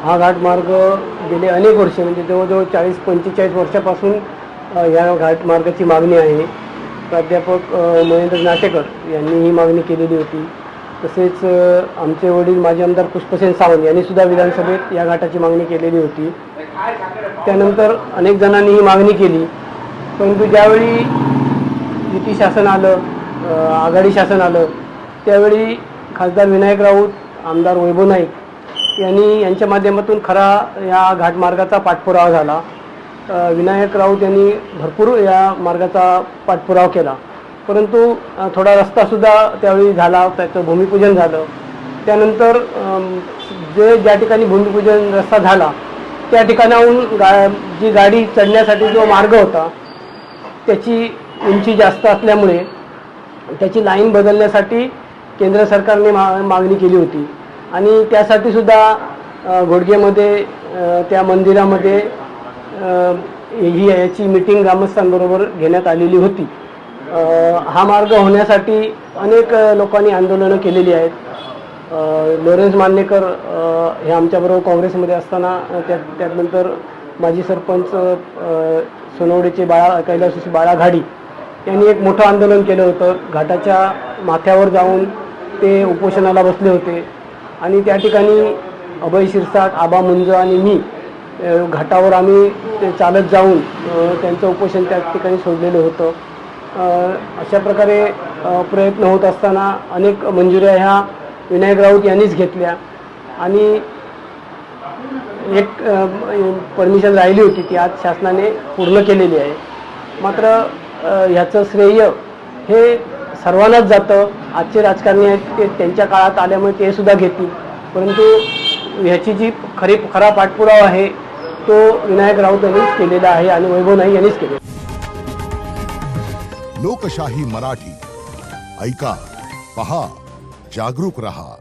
हा घाटमार्ग गेले अनेक वर्षे म्हणजे जवळजवळ 40-45 वर्षापासून या घाटमार्गाची मागणी आहे. प्राध्यापक महेंद्र नाटेकर यांनी ही मागणी केलेली होती. तसेच आमचे वडील माजी आमदार पुष्पसेन सावंत यांनी सुद्धा विधानसभेत या घाटाची मागणी केलेली होती. त्यानंतर अनेक जणांनी ही मागणी केली, परंतु ज्यावेळी युती शासन आलं, आघाडी शासन आलं, त्यावेळी खासदार विनायक राऊत, आमदार वैभव नाईक यांच्या माध्यमातून खरा या घाटमार्गाचा पाठपुरावा झाला. विनायक राऊत यांनी भरपूर या मार्गाचा पाठपुरावा केला, परंतु थोडा रस्तासुद्धा त्यावेळी झाला, त्याचं भूमिपूजन झालं. त्यानंतर ज्या ठिकाणी भूमिपूजन रस्ता झाला त्या ठिकाणाहून जी गाडी चढण्यासाठी जो मार्ग होता त्याची उंची जास्त असल्यामुळे त्याची लाईन बदलण्यासाठी केंद्र सरकारने मागणी केली होती आणि त्यासाठी सुद्धा घोडगेमध्ये त्या मंदिरामध्ये याची मीटिंग ग्रामस्थांबरोबर घेण्यात आलेली होती. हा मार्ग होण्यासाठी अनेक लोकांनी आंदोलनं केलेली आहेत. लॉरेन्स मान्यकर हे आमच्याबरोबर काँग्रेसमध्ये असताना त्यानंतर माजी सरपंच सोनवडेचे कैलासवासी बाळा घाडी यांनी एक मोठं आंदोलन केलं होतं. घाटाच्या माथ्यावर जाऊन ते उपोषणाला बसले होते आणि त्या ठिकाणी अभय शिरसाट, आबा मुंज आणि मी घाटावर आम्ही चालत जाऊन त्यांचं उपोषण त्या ठिकाणी सोडलेलं होतं. अशा प्रकारे प्रयत्न होत असताना अनेक मंजुऱ्या ह्या विनायक राऊत यांनीच घेतल्या आणि एक परमिशन राहिली होती ती आज शासनाने पूर्ण केलेली आहे. मात्र ह्याचं श्रेय हे सर्वांनाच जातं. आजचे राजकारणी आहेत ते त्यांच्या काळात आल्यामुळे ते सुद्धा घेतील, परंतु ह्याची जी खरा पाठपुरावा आहे तो विनायक राऊत यांनीच केलेला आहे आणि वैभव नाईक यांनीच केलेला. लोकशाही मराठी ऐका, पहा, जागरूक रहा.